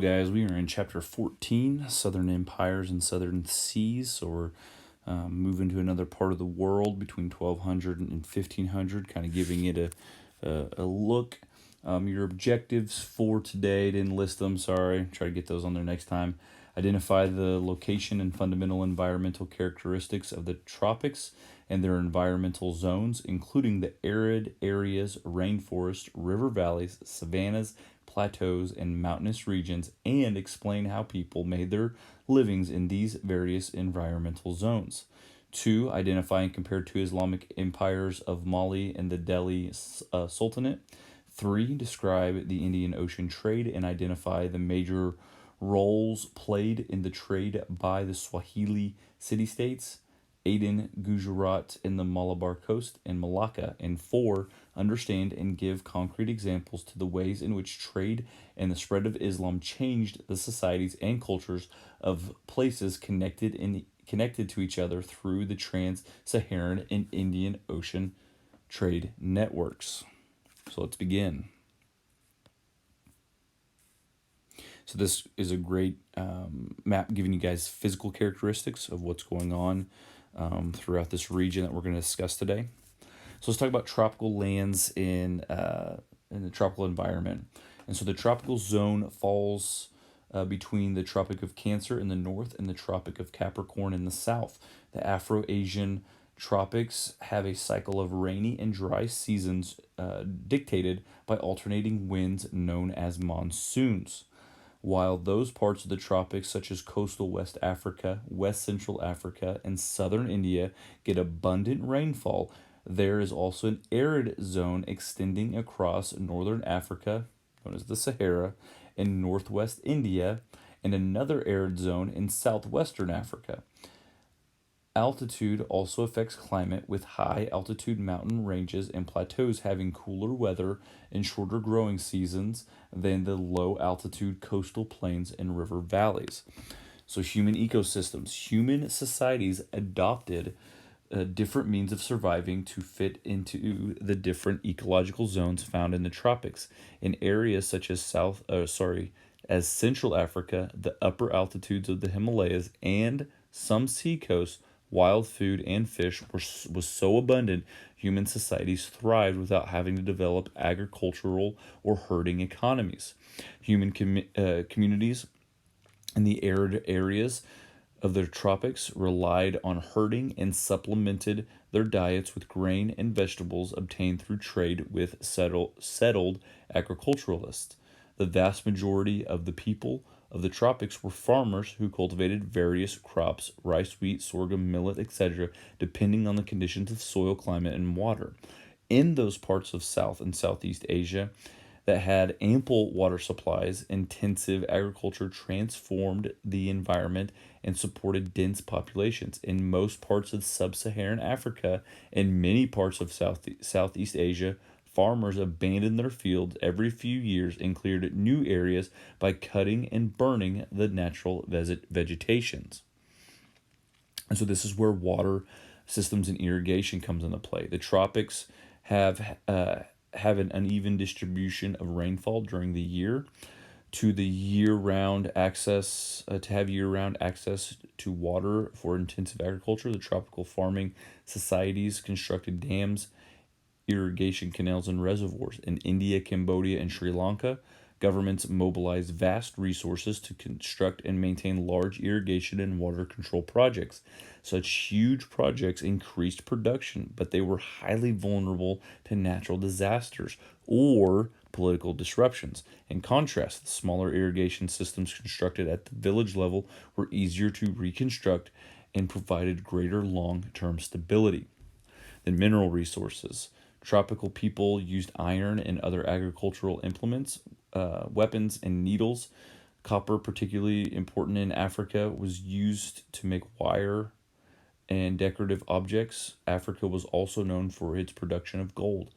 guys, we are in chapter 14, Southern Empires and Southern Seas. So we're moving to another part of the world between 1200 and 1500, kind of giving it a look. Your objectives for today, didn't list them, sorry. Try to get those on there next time. Identify the location and fundamental environmental characteristics of the tropics and their environmental zones, including the arid areas, rainforests, river valleys, savannas, plateaus, and mountainous regions, and explain how people made their livings in these various environmental zones. 2. Identify and compare two Islamic empires of Mali and the Delhi Sultanate. 3. Describe the Indian Ocean trade and identify the major roles played in the trade by the Swahili city-states, Aden, Gujarat, and the Malabar coast, and Malacca. And 4. Understand and give concrete examples to the ways in which trade and the spread of Islam changed the societies and cultures of places connected to each other through the trans-Saharan and Indian Ocean trade networks. So let's begin. So this is a great map giving you guys physical characteristics of what's going on throughout this region that we're going to discuss today. So let's talk about tropical lands in the tropical environment. And so the tropical zone falls between the Tropic of Cancer in the north and the Tropic of Capricorn in the south. The Afro-Asian tropics have a cycle of rainy and dry seasons dictated by alternating winds known as monsoons. While those parts of the tropics, such as coastal West Africa, West Central Africa, and southern India, get abundant rainfall, there is also an arid zone extending across northern Africa, known as the Sahara, and northwest India, and another arid zone in southwestern Africa. Altitude also affects climate, with high altitude mountain ranges and plateaus having cooler weather and shorter growing seasons than the low altitude coastal plains and river valleys. So human ecosystems, human societies adopted different means of surviving to fit into the different ecological zones found in the tropics. In areas such as as Central Africa, the upper altitudes of the Himalayas, and some seacoasts, wild food and fish was so abundant, human societies thrived without having to develop agricultural or herding economies. Human communities in the arid areas of the tropics relied on herding and supplemented their diets with grain and vegetables obtained through trade with settled agriculturalists. The vast majority of the people of the tropics were farmers who cultivated various crops, rice, wheat, sorghum, millet, etc., depending on the conditions of soil, climate, and water. In those parts of South and Southeast Asia that had ample water supplies, intensive agriculture transformed the environment and supported dense populations. In most parts of sub-Saharan Africa and many parts of Southeast Asia, farmers abandoned their fields every few years and cleared new areas by cutting and burning the natural vegetations. And so this is where water systems and irrigation comes into play. The tropics have an uneven distribution of rainfall during the year. To have year-round access to water for intensive agriculture, the tropical farming societies constructed dams, irrigation canals, and reservoirs. In India, Cambodia, and Sri Lanka, governments mobilized vast resources to construct and maintain large irrigation and water control projects. Such huge projects increased production, but they were highly vulnerable to natural disasters or political disruptions. In contrast, the smaller irrigation systems constructed at the village level were easier to reconstruct and provided greater long-term stability. Then mineral resources. Tropical people used iron and other agricultural implements, weapons, and needles. Copper, particularly important in Africa, was used to make wire and decorative objects. Africa was also known for its production of gold.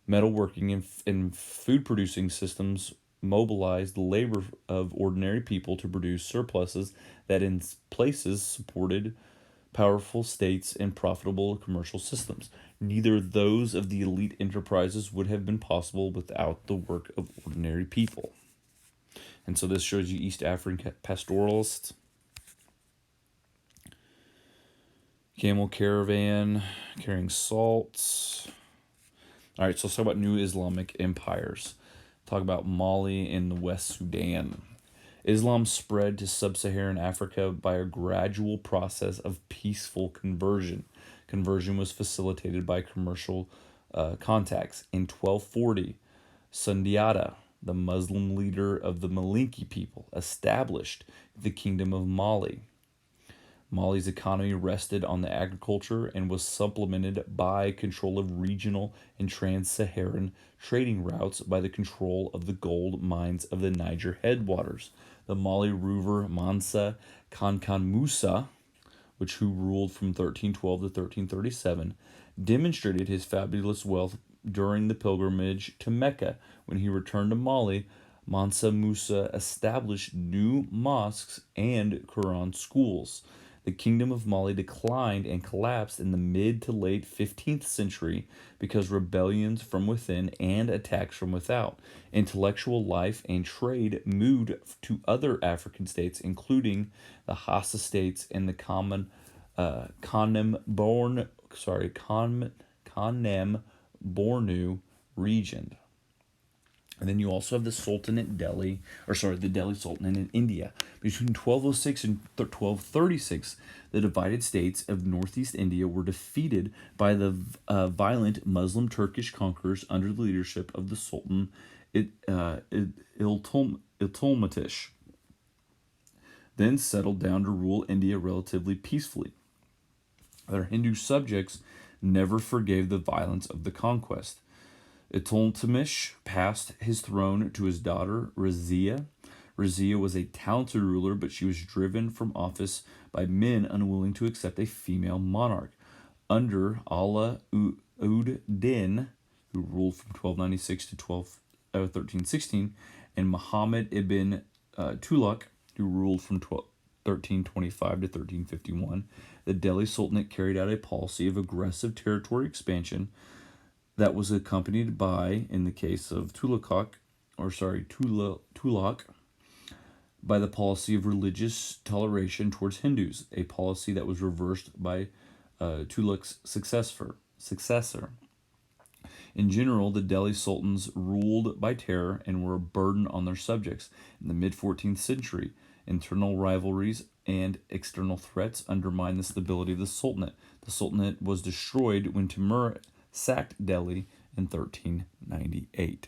Metalworking and food-producing systems mobilized the labor of ordinary people to produce surpluses that in places supported powerful states and profitable commercial systems. Neither those of the elite enterprises would have been possible without the work of ordinary people. And so this shows you East African pastoralists. Camel caravan carrying salts. All right, so let's talk about new Islamic empires. Talk about Mali and the West Sudan. Islam spread to sub-Saharan Africa by a gradual process of peaceful conversion. Conversion was facilitated by commercial contacts. In 1240, Sundiata, the Muslim leader of the Malinki people, established the Kingdom of Mali. Mali's economy rested on the agriculture and was supplemented by control of regional and trans-Saharan trading routes by the control of the gold mines of the Niger headwaters. The Mali ruler Mansa Kankan Musa, who ruled from 1312 to 1337, demonstrated his fabulous wealth during the pilgrimage to Mecca. When he returned to Mali, Mansa Musa established new mosques and Quran schools. The kingdom of Mali declined and collapsed in the mid to late 15th century because rebellions from within and attacks from without. Intellectual life and trade moved to other African states, including the Hassa states and the Kanem Bornu region. And then you also have the the Delhi Sultanate in India. Between 1206 and 1236, the divided states of northeast India were defeated by the violent Muslim Turkish conquerors under the leadership of the Sultan Iltutmish, then settled down to rule India relatively peacefully. Their Hindu subjects never forgave the violence of the conquest. Iltutmish passed his throne to his daughter, Razia. Razia was a talented ruler, but she was driven from office by men unwilling to accept a female monarch. Under Allah ud Din, who ruled from 1296 to 1316, and Muhammad ibn Tughlaq, who ruled from 1325 to 1351, the Delhi Sultanate carried out a policy of aggressive territory expansion that was accompanied by, in the case of Tughlaq, by the policy of religious toleration towards Hindus, a policy that was reversed by Tughlaq's successor. In general, the Delhi Sultans ruled by terror and were a burden on their subjects. In the mid-14th century, internal rivalries and external threats undermined the stability of the Sultanate. The Sultanate was destroyed when Timur sacked Delhi in 1398.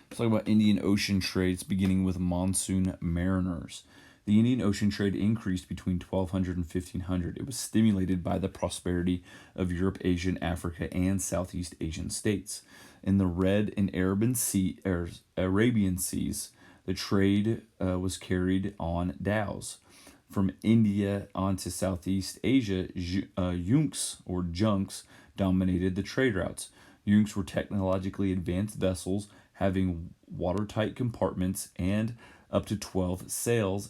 Let's talk about Indian Ocean trades, beginning with monsoon mariners. The Indian Ocean trade increased between 1200 and 1500. It was stimulated by the prosperity of Europe, Asia, Africa, and Southeast Asian states. In the Red and Arabian Seas, the trade was carried on dhows. From India onto Southeast Asia, junks dominated the trade routes. Junks were technologically advanced vessels having watertight compartments and up to 12 sails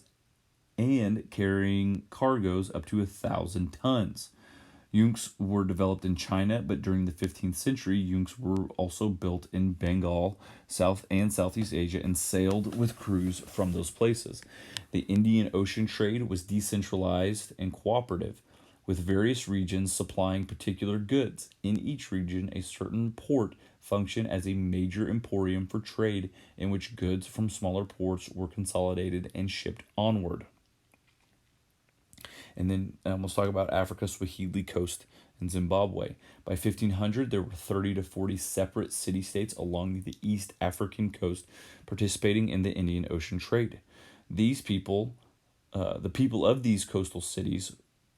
and carrying cargoes up to 1,000 tons. Junks were developed in China, but during the 15th century, junks were also built in Bengal, South and Southeast Asia, and sailed with crews from those places. The Indian Ocean trade was decentralized and cooperative, with various regions supplying particular goods. In each region, a certain port functioned as a major emporium for trade, in which goods from smaller ports were consolidated and shipped onward. And then let's talk about Africa, Swahili Coast, and Zimbabwe. By 1500, there were 30 to 40 separate city-states along the East African coast participating in the Indian Ocean trade. These people, the people of these coastal cities,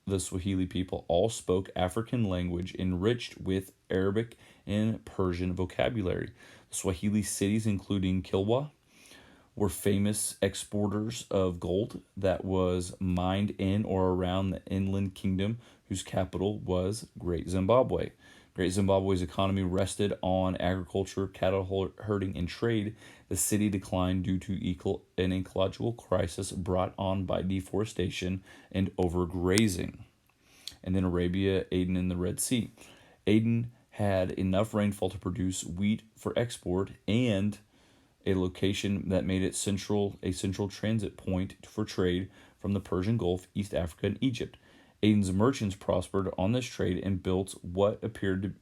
the Swahili people, all spoke African language enriched with Arabic and Persian vocabulary. The Swahili cities, including Kilwa, were famous exporters of gold that was mined in or around the inland kingdom, whose capital was Great Zimbabwe. Great Zimbabwe's economy rested on agriculture, cattle herding, and trade. The city declined due to an ecological crisis brought on by deforestation and overgrazing. And then Arabia, Aden, and the Red Sea. Aden had enough rainfall to produce wheat for export and a location that made it a central transit point for trade from the Persian Gulf, East Africa, and Egypt. Aden's merchants prospered on this trade and built what appeared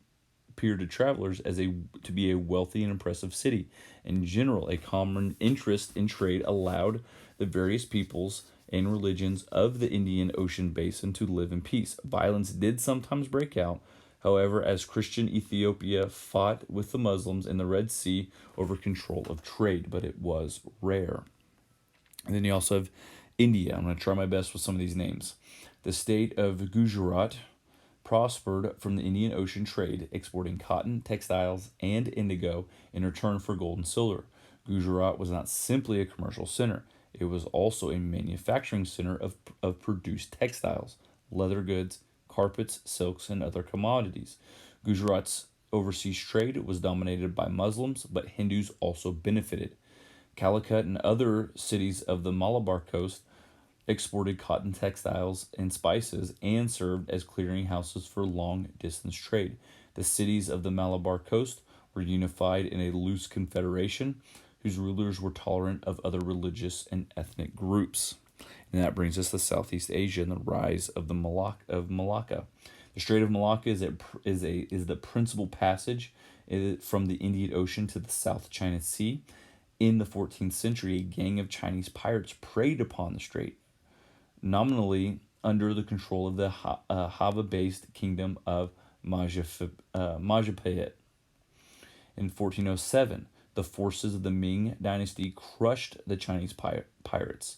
to travelers to be a wealthy and impressive city. In general, a common interest in trade allowed the various peoples and religions of the Indian Ocean basin to live in peace. Violence did sometimes break out, however, as Christian Ethiopia fought with the Muslims in the Red Sea over control of trade, but it was rare. And then you also have India. I'm going to try my best with some of these names. The state of Gujarat prospered from the Indian Ocean trade, exporting cotton, textiles, and indigo in return for gold and silver. Gujarat was not simply a commercial center, it was also a manufacturing center of produced textiles, leather goods, carpets, silks, and other commodities. Gujarat's overseas trade was dominated by Muslims, but Hindus also benefited. Calicut and other cities of the Malabar coast exported cotton, textiles, and spices and served as clearinghouses for long-distance trade. The cities of the Malabar coast were unified in a loose confederation whose rulers were tolerant of other religious and ethnic groups. And that brings us to Southeast Asia and the rise of Malacca. The Strait of Malacca is the principal passage from the Indian Ocean to the South China Sea. In the 14th century, a gang of Chinese pirates preyed upon the strait, nominally under the control of the Java-based kingdom of Majapahit. In 1407, the forces of the Ming dynasty crushed the Chinese pirates.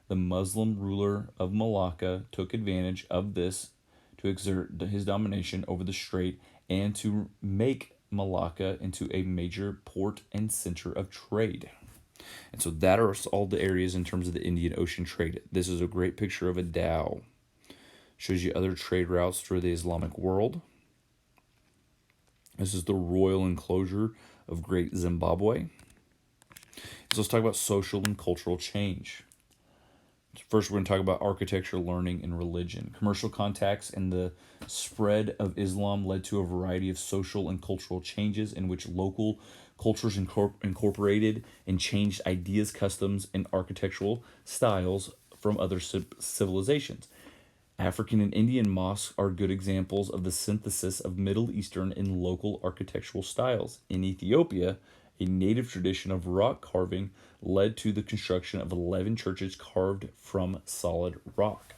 The Muslim ruler of Malacca took advantage of this to exert his domination over the strait and to make Malacca into a major port and center of trade. And so that are all the areas in terms of the Indian Ocean trade. This is a great picture of a dhow. Shows you other trade routes through the Islamic world. This is the royal enclosure of Great Zimbabwe. So let's talk about social and cultural change. First, we're going to talk about architecture, learning, and religion. Commercial contacts and the spread of Islam led to a variety of social and cultural changes in which local cultures incorporated and changed ideas, customs, and architectural styles from other civilizations. African and Indian mosques are good examples of the synthesis of Middle Eastern and local architectural styles. In Ethiopia, a native tradition of rock carving led to the construction of 11 churches carved from solid rock.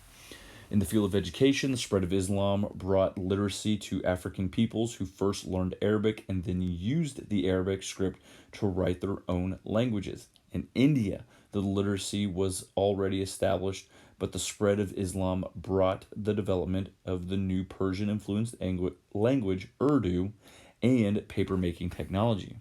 In the field of education, the spread of Islam brought literacy to African peoples who first learned Arabic and then used the Arabic script to write their own languages. In India, the literacy was already established, but the spread of Islam brought the development of the new Persian-influenced language Urdu and paper-making technology.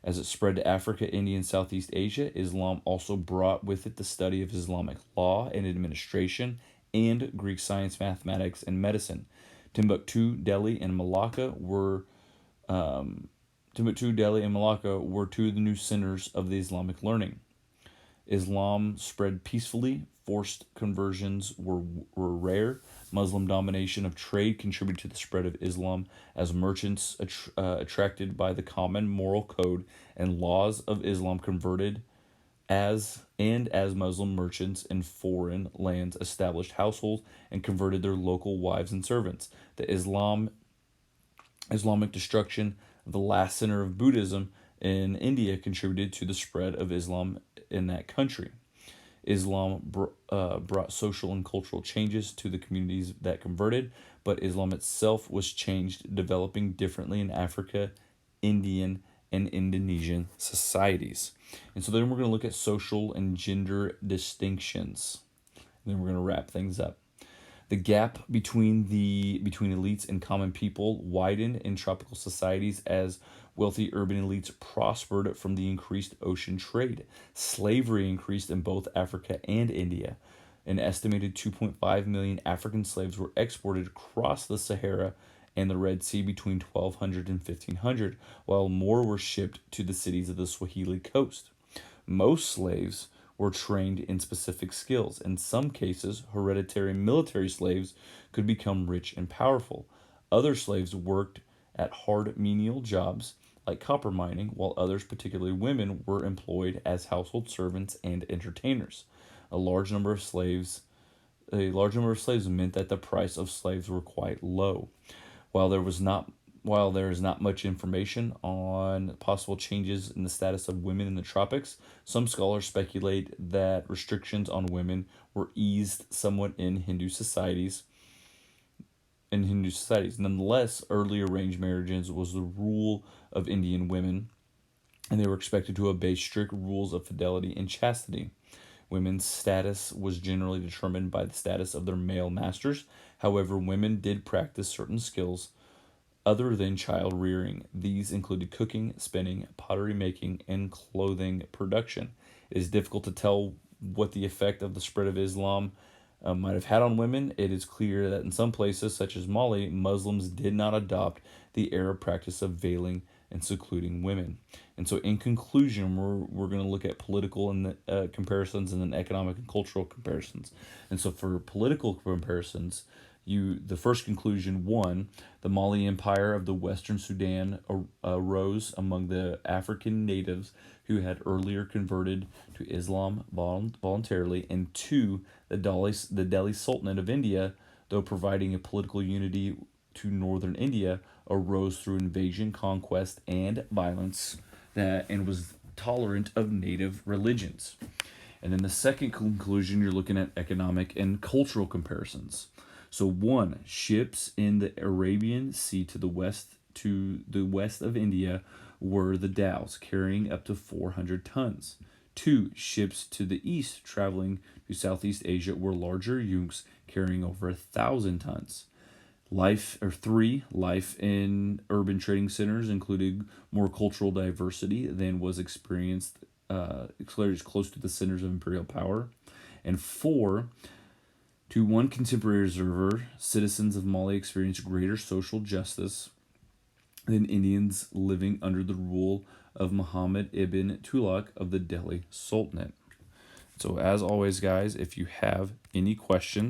As it spread to Africa, India, and Southeast Asia, Islam also brought with it the study of Islamic law and administration and Greek science, mathematics, and medicine. Timbuktu, Delhi, and Malacca were two of the new centers of the Islamic learning. Islam spread peacefully. Forced conversions were rare. Muslim domination of trade contributed to the spread of Islam as merchants attracted by the common moral code and laws of Islam converted as Muslim merchants in foreign lands established households and converted their local wives and servants. The Islamic destruction of the last center of Buddhism in India contributed to the spread of Islam in that country. Islam brought social and cultural changes to the communities that converted, but Islam itself was changed, developing differently in Africa, Indian, and Indonesian societies. And so then we're going to look at social and gender distinctions. And then we're going to wrap things up. The gap between elites and common people widened in tropical societies as wealthy urban elites prospered from the increased ocean trade. Slavery increased in both Africa and India. An estimated 2.5 million African slaves were exported across the Sahara and the Red Sea between 1200 and 1500, while more were shipped to the cities of the Swahili coast. Most slaves were trained in specific skills. In some cases, hereditary military slaves could become rich and powerful. Other slaves worked at hard menial jobs like copper mining, while others, particularly women, were employed as household servants and entertainers. A large number of slaves a large number of slaves meant that the price of slaves were quite low. While there was not while there is not much information on possible changes in the status of women in the tropics, some scholars speculate that restrictions on women were eased somewhat in Hindu societies. Nonetheless, early arranged marriages was the rule of Indian women, and they were expected to obey strict rules of fidelity and chastity. Women's status was generally determined by the status of their male masters. However, women did practice certain skills other than child rearing. These included cooking, spinning, pottery making, and clothing production. It is difficult to tell what the effect of the spread of Islam might have had on women. It is clear that in some places, such as Mali, Muslims did not adopt the Arab practice of veiling and secluding women. And so, in conclusion, we're going to look at political and comparisons and then economic and cultural comparisons. And so, for political comparisons, the first conclusion, one, the Mali Empire of the Western Sudan arose among the African natives who had earlier converted to Islam voluntarily, and two, the Delhi Sultanate of India, though providing a political unity to northern India, arose through invasion, conquest, and violence and was tolerant of native religions. And then the second conclusion, you're looking at economic and cultural comparisons. So one, ships in the Arabian Sea to the west of India were the dhows, carrying up to 400 tons. Two, ships to the east traveling to Southeast Asia were larger yunks carrying over 1,000 tons. Life in urban trading centers included more cultural diversity than was experienced close to the centers of imperial power. And four, to one contemporary observer, citizens of Mali experienced greater social justice than Indians living under the rule of Muhammad ibn Tughlaq of the Delhi Sultanate. So as always, guys, if you have any questions,